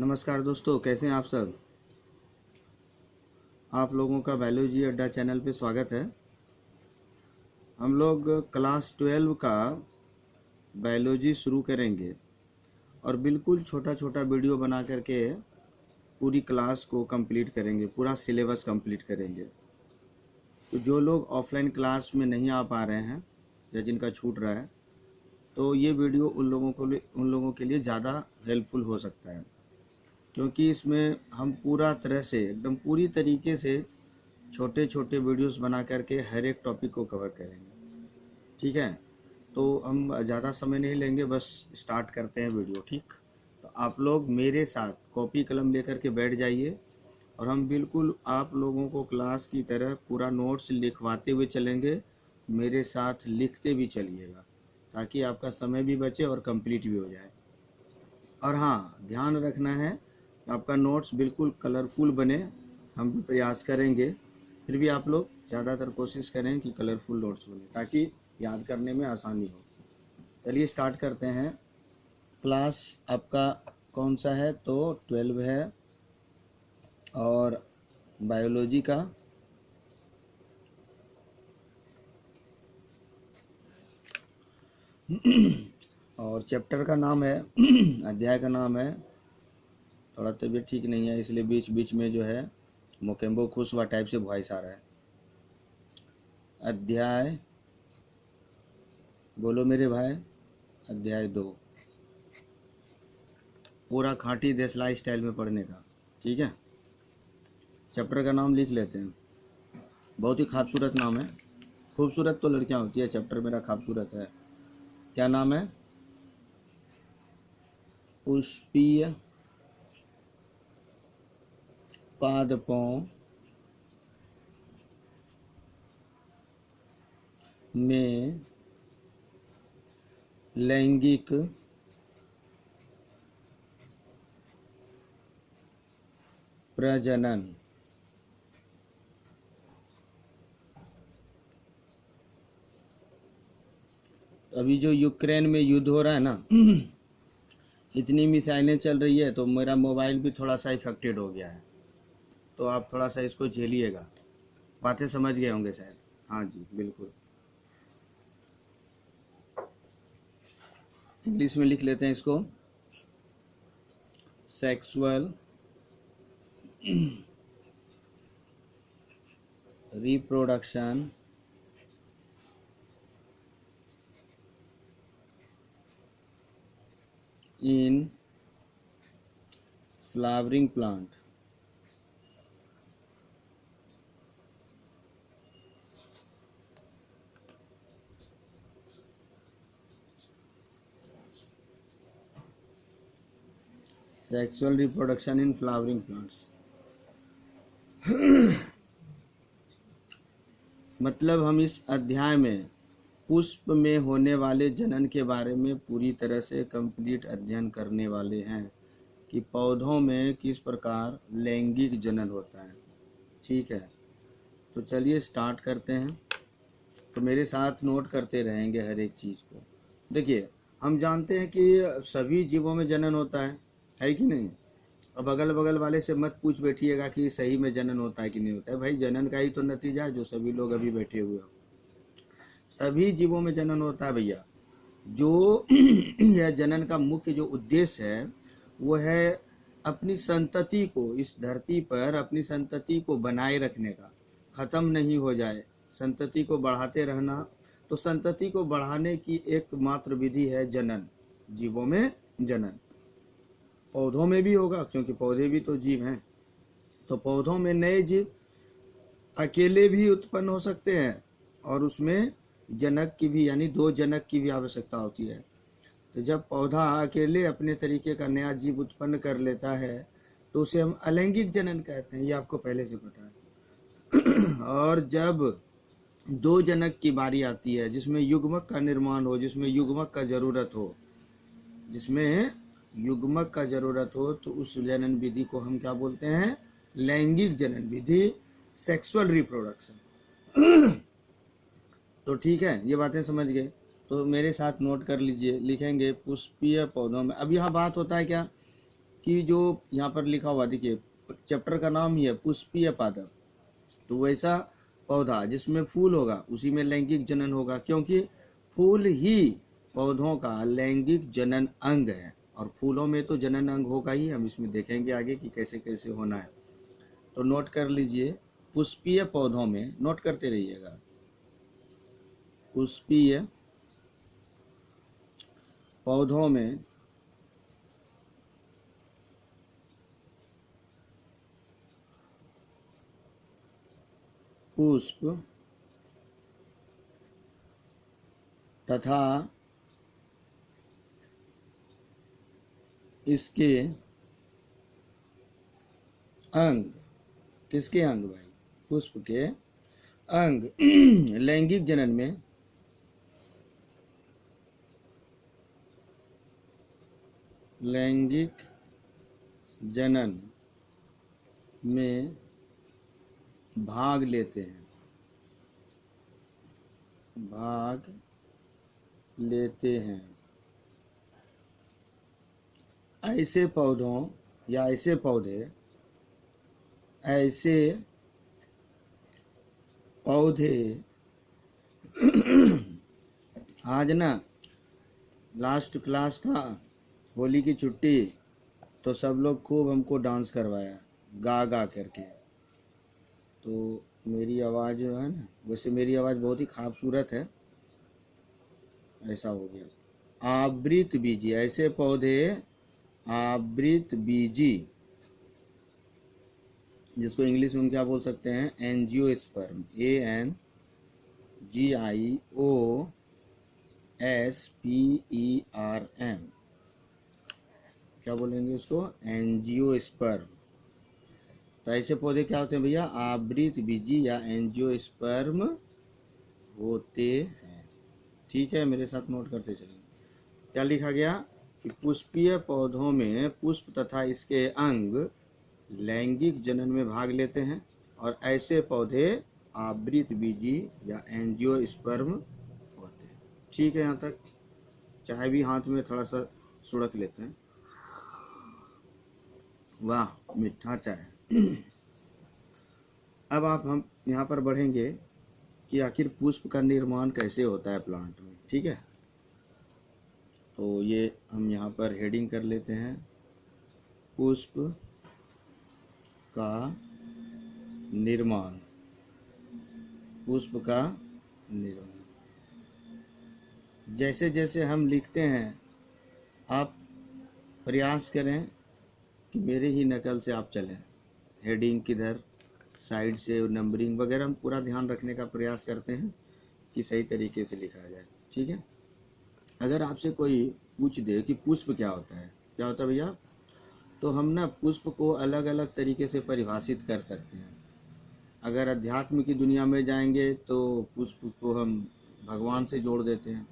नमस्कार दोस्तों, कैसे हैं आप सब। आप लोगों का बायोलॉजी अड्डा चैनल पे स्वागत है। हम लोग क्लास 12 का बायोलॉजी शुरू करेंगे और बिल्कुल छोटा छोटा वीडियो बना करके पूरी क्लास को कंप्लीट करेंगे, पूरा सिलेबस कंप्लीट करेंगे। तो जो लोग ऑफलाइन क्लास में नहीं आ पा रहे हैं या जिनका छूट रहा है, तो ये वीडियो उन लोगों के लिए ज़्यादा हेल्पफुल हो सकता है, क्योंकि इसमें हम पूरा तरह से एकदम पूरी तरीके से छोटे छोटे वीडियोस बना करके हर एक टॉपिक को कवर करेंगे। ठीक है, तो हम ज़्यादा समय नहीं लेंगे, बस स्टार्ट करते हैं वीडियो। ठीक, तो आप लोग मेरे साथ कॉपी कलम लेकर के बैठ जाइए और हम बिल्कुल आप लोगों को क्लास की तरह पूरा नोट्स लिखवाते हुए चलेंगे। मेरे साथ लिखते भी चलिएगा ताकि आपका समय भी बचे और कंप्लीट भी हो जाए। और हाँ, ध्यान रखना है आपका नोट्स बिल्कुल कलरफुल बने। हम भी प्रयास करेंगे, फिर भी आप लोग ज़्यादातर कोशिश करें कि कलरफुल नोट्स बने ताकि याद करने में आसानी हो। चलिए स्टार्ट करते हैं। क्लास आपका कौन सा है? तो 12 है और बायोलॉजी का और चैप्टर का नाम है अध्याय का नाम है, थोड़ा तबीयत ठीक नहीं है इसलिए बीच बीच में जो है मोकेम्बो खुश हुआ टाइप से वॉइस आ रहा है। अध्याय बोलो मेरे भाई, अध्याय 2, पूरा खांटी देसलाई स्टाइल में पढ़ने का। ठीक है, चैप्टर का नाम लिख लेते हैं। बहुत ही खूबसूरत नाम है, खूबसूरत तो लड़कियां होती है, चैप्टर मेरा खूबसूरत है। क्या नाम है? पुष्पीय पादपों में लैंगिक प्रजनन। अभी जो यूक्रेन में युद्ध हो रहा है ना इतनी मिसाइलें चल रही है तो मेरा मोबाइल भी थोड़ा सा इफेक्टेड हो गया है, तो आप थोड़ा सा इसको झेलिएगा। बातें समझ गए होंगे शायद। हाँ जी बिल्कुल, इंग्लिश में लिख लेते हैं इसको। Sexual reproduction in flowering plant। Sexual reproduction in flowering plants मतलब हम इस अध्याय में पुष्प में होने वाले जनन के बारे में पूरी तरह से कंप्लीट अध्ययन करने वाले हैं कि पौधों में किस प्रकार लैंगिक जनन होता है। ठीक है, तो चलिए स्टार्ट करते हैं। तो मेरे साथ नोट करते रहेंगे हर एक चीज़ को। देखिए, हम जानते हैं कि सभी जीवों में जनन होता है कि नहीं। अब अगल बगल वाले से मत पूछ बैठिएगा कि सही में जनन होता है कि नहीं होता है। भाई, जनन का ही तो नतीजा है जो सभी लोग अभी बैठे हुए हो। सभी जीवों में जनन होता है भैया। जो यह जनन का मुख्य जो उद्देश्य है वो है अपनी संतति को, इस धरती पर अपनी संतति को बनाए रखने का, ख़त्म नहीं हो जाए, संतति को बढ़ाते रहना। तो संतति को बढ़ाने की एकमात्र विधि है जनन। जीवों में जनन, पौधों में भी होगा क्योंकि पौधे भी तो जीव हैं। तो पौधों में नए जीव अकेले भी उत्पन्न हो सकते हैं और उसमें जनक की भी, यानी 2 जनक की भी आवश्यकता होती है। तो जब पौधा अकेले अपने तरीके का नया जीव उत्पन्न कर लेता है तो उसे हम अलैंगिक जनन कहते हैं, ये आपको पहले से पता है। और जब 2 जनक की बारी आती है जिसमें युग्मक का निर्माण हो, जिसमें युग्मक का जरूरत हो, जिसमें युग्मक का जरूरत हो, तो उस जनन विधि को हम क्या बोलते हैं? लैंगिक जनन विधि, सेक्सुअल रिप्रोडक्शन। तो ठीक है, ये बातें समझ गए। तो मेरे साथ नोट कर लीजिए, लिखेंगे पुष्पीय पौधों में। अब यहाँ बात होता है क्या कि जो यहाँ पर लिखा हुआ देखिए, चैप्टर का नाम ही है पुष्पीय पादप, तो वैसा पौधा जिसमें फूल होगा उसी में लैंगिक जनन होगा, क्योंकि फूल ही पौधों का लैंगिक जनन अंग है, और फूलों में तो जनन अंग होगा ही। हम इसमें देखेंगे आगे कि कैसे कैसे होना है, तो नोट कर लीजिए। पुष्पीय पौधों में, नोट करते रहिएगा, पुष्पीय पौधों में पुष्प तथा इसके अंग, किसके अंग भाई? पुष्प के अंग लैंगिक जनन में लैंगिक जनन में भाग लेते हैं, भाग लेते हैं। ऐसे पौधों या ऐसे पौधे, ऐसे पौधे आज ना लास्ट क्लास था, होली की छुट्टी, तो सब लोग खूब हमको डांस करवाया गा गा करके। तो मेरी आवाज़ जो है ना, वैसे मेरी आवाज़ बहुत ही खूबसूरत है, ऐसा हो गया। आवृत बीजी, ऐसे पौधे आवृत बीजी, जिसको इंग्लिश में हम क्या बोल सकते हैं? एंजियोस्पर्म, ANGIOSPERM, क्या बोलेंगे उसको? एंजियोस्पर्म। तो ऐसे पौधे क्या होते हैं भैया? आवृत बीजी या एंजियोस्पर्म होते हैं। ठीक है, मेरे साथ नोट करते चलेंगे। क्या लिखा गया कि पुष्पीय पौधों में पुष्प तथा इसके अंग लैंगिक जनन में भाग लेते हैं, और ऐसे पौधे आवृत बीजी या एंजियोस्पर्म होते हैं। ठीक है, यहाँ तक। चाय भी हाथ में थोड़ा सा सुड़क लेते हैं। वाह, मीठा चाय। अब हम यहाँ पर बढ़ेंगे कि आखिर पुष्प का निर्माण कैसे होता है प्लांट में। ठीक है, तो ये हम यहाँ पर हेडिंग कर लेते हैं, पुष्प का निर्माण, पुष्प का निर्माण। जैसे जैसे हम लिखते हैं, आप प्रयास करें कि मेरे ही नकल से आप चलें। हेडिंग किधर, साइड से नंबरिंग वगैरह हम पूरा ध्यान रखने का प्रयास करते हैं कि सही तरीके से लिखा जाए। ठीक है, अगर आपसे कोई पूछ दे कि पुष्प क्या होता है, क्या होता है भैया, तो हम ना पुष्प को अलग अलग तरीके से परिभाषित कर सकते हैं। अगर अध्यात्म की दुनिया में जाएंगे तो पुष्प को हम भगवान से जोड़ देते हैं।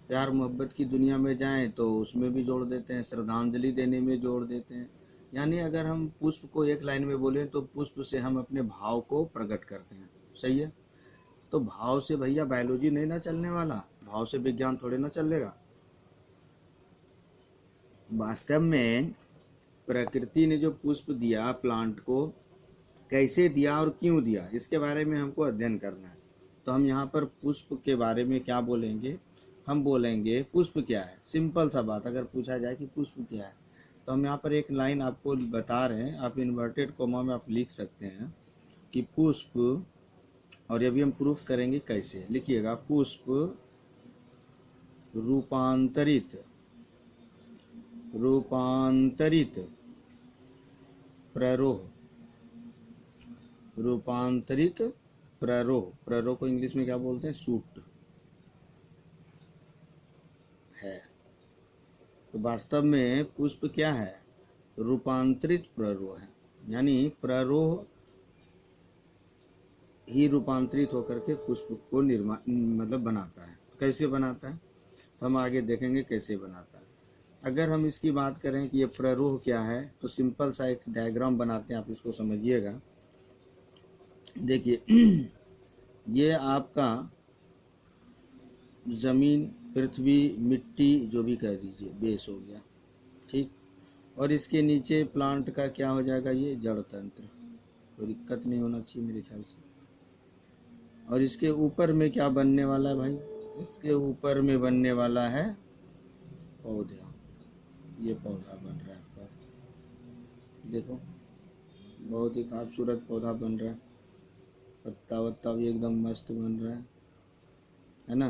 प्यार मोहब्बत की दुनिया में जाएं तो उसमें भी जोड़ देते हैं, श्रद्धांजलि देने में जोड़ देते हैं। यानी अगर हम पुष्प को एक लाइन में बोलें तो पुष्प से हम अपने भाव को प्रकट करते हैं। सही है, तो भाव से भैया बायोलॉजी नहीं ना चलने वाला, भाव से विज्ञान थोड़े ना चलेगा। वास्तव में प्रकृति ने जो पुष्प दिया प्लांट को, कैसे दिया और क्यों दिया, इसके बारे में हमको अध्ययन करना है। तो हम यहाँ पर पुष्प के बारे में क्या बोलेंगे? हम बोलेंगे पुष्प क्या है। सिंपल सा बात, अगर पूछा जाए कि पुष्प क्या है, तो हम यहाँ पर एक लाइन आपको बता रहे हैं, आप इन्वर्टेड कोमा में आप लिख सकते हैं कि पुष्प, और ये भी हम प्रूफ करेंगे कैसे। लिखिएगा, पुष्प रूपांतरित प्ररोह, रूपांतरित प्ररोह को इंग्लिश में क्या बोलते हैं? शूट है। तो वास्तव में पुष्प क्या है? रूपांतरित प्ररोह है, यानी प्ररोह ही रूपांतरित होकर के पुष्प को मतलब बनाता है। कैसे बनाता है तो हम आगे देखेंगे कैसे बनाता है। अगर हम इसकी बात करें कि ये प्ररोह क्या है, तो सिंपल सा एक डायग्राम बनाते हैं, आप इसको समझिएगा। देखिए, ये आपका ज़मीन, पृथ्वी, मिट्टी जो भी कह दीजिए, बेस हो गया। ठीक, और इसके नीचे प्लांट का क्या हो जाएगा, ये जड़ तंत्र, कोई दिक्कत नहीं होना चाहिए मेरे ख्याल से। और इसके ऊपर में क्या बनने वाला है भाई, इसके ऊपर में बनने वाला है पौधा। ये पौधा बन रहा है आपका, देखो बहुत ही खूबसूरत पौधा बन रहा है, पत्ता वत्ता भी एकदम मस्त बन रहा है ना।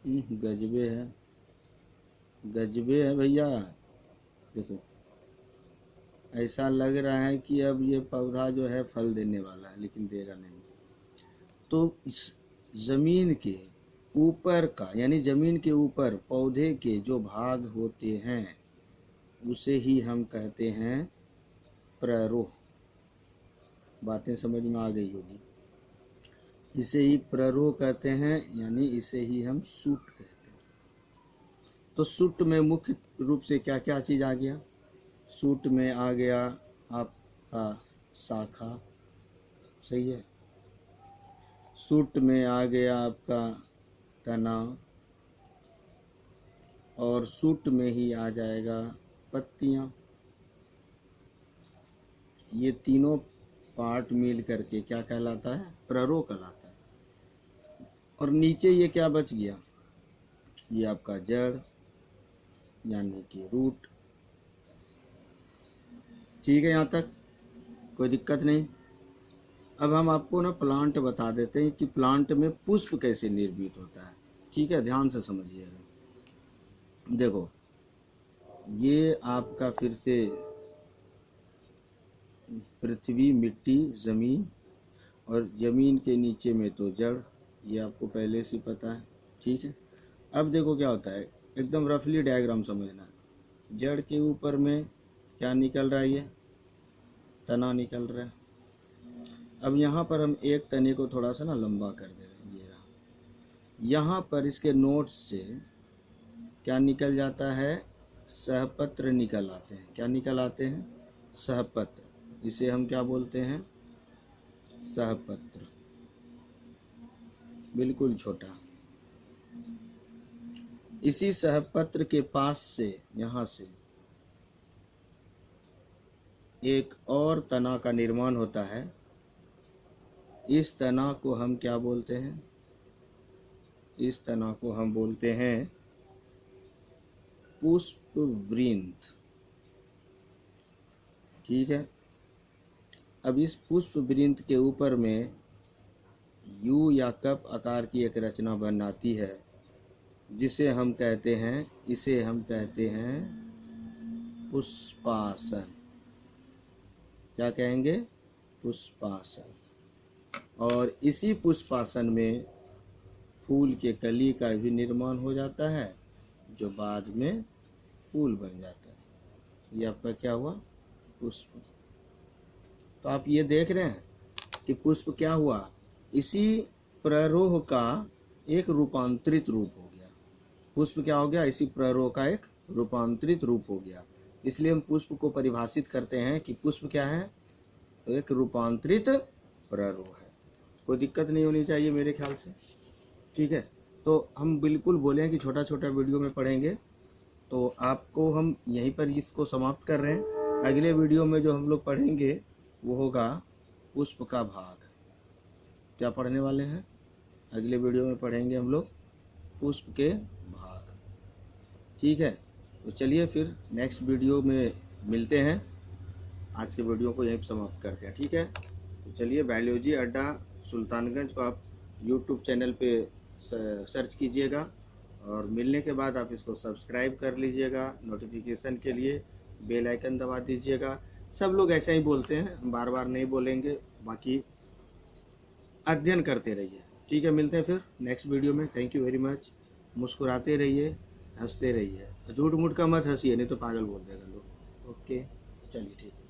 गजबे है, गजबे है भैया। देखो ऐसा लग रहा है कि अब ये पौधा जो है फल देने वाला है, लेकिन देगा नहीं। तो इस ज़मीन के ऊपर का, यानी ज़मीन के ऊपर पौधे के जो भाग होते हैं उसे ही हम कहते हैं प्ररोह। बातें समझ में आ गई होगी। इसे ही प्ररोह कहते हैं, यानी इसे ही हम सूट कहते हैं। तो सूट में मुख्य रूप से क्या क्या चीज़ आ गया, सूट में आ गया आपका शाखा, सही है। सूट में आ गया आपका तना, और सूट में ही आ जाएगा पत्तियाँ। ये तीनों पार्ट मिल करके क्या कहलाता है, प्ररोह कहलाता है। और नीचे ये क्या बच गया, ये आपका जड़ यानी कि रूट। ठीक है, यहाँ तक कोई दिक्कत नहीं। अब हम आपको ना प्लांट बता देते हैं कि प्लांट में पुष्प कैसे निर्मित होता है। ठीक है, ध्यान से समझिएगा। देखो ये आपका फिर से पृथ्वी, मिट्टी, ज़मीन, और ज़मीन के नीचे में तो जड़, ये आपको पहले से पता है। ठीक है, अब देखो क्या होता है, एकदम रफली डायग्राम समझना। जड़ के ऊपर में क्या निकल रहा है, ये तना निकल रहा है। अब यहाँ पर हम एक तने को थोड़ा सा ना लंबा कर दे रहे हैं, ये रहा। यहाँ पर इसके नोट्स से क्या निकल जाता है, सहपत्र निकल आते हैं। क्या निकल आते हैं, सहपत्र। इसे हम क्या बोलते हैं, सहपत्र, बिल्कुल छोटा। इसी सहपत्र के पास से, यहाँ से एक और तना का निर्माण होता है। इस तना को हम क्या बोलते हैं, इस तना को हम बोलते हैं पुष्पवृंत। ठीक है, अब इस पुष्पवृंत के ऊपर में यू या कप आकार की एक रचना बनाती है, जिसे हम कहते हैं, इसे हम कहते हैं पुष्पासन। क्या कहेंगे, पुष्पासन। और इसी पुष्पासन में फूल के कली का भी निर्माण हो जाता है, जो बाद में फूल बन जाता है। ये आपका क्या हुआ, पुष्प। तो आप ये देख रहे हैं कि पुष्प क्या हुआ, इसी प्ररोह का एक रूपांतरित रूप हो गया। पुष्प क्या हो गया, इसी प्ररोह का एक रूपांतरित रूप हो गया। इसलिए हम पुष्प को परिभाषित करते हैं कि पुष्प क्या है, एक रूपांतरित प्ररोह है। कोई दिक्कत नहीं होनी चाहिए मेरे ख्याल से। ठीक है, तो हम बिल्कुल बोलें कि छोटा छोटा वीडियो में पढ़ेंगे, तो आपको हम यहीं पर इसको समाप्त कर रहे हैं। अगले वीडियो में जो हम लोग पढ़ेंगे वो होगा पुष्प का भाग। क्या पढ़ने वाले हैं, अगले वीडियो में पढ़ेंगे हम लोग पुष्प के भाग। ठीक है, तो चलिए फिर नेक्स्ट वीडियो में मिलते हैं। आज के वीडियो को यहीं समाप्त करते हैं। ठीक है, तो चलिए, बायोलॉजी अड्डा सुल्तानगंज को आप यूट्यूब चैनल पे सर्च कीजिएगा, और मिलने के बाद आप इसको सब्सक्राइब कर लीजिएगा। नोटिफिकेशन के लिए बेल आइकन दबा दीजिएगा। सब लोग ऐसा ही बोलते हैं, हम बार बार नहीं बोलेंगे। बाकी अध्ययन करते रहिए। ठीक है, मिलते हैं फिर नेक्स्ट वीडियो में। Thank you very much. मुस्कुराते रहिए, हंसते रहिए, झूठ मूठ का मत हंसिए, नहीं तो पागल बोल देगा लोग। ओके, चलिए ठीक है।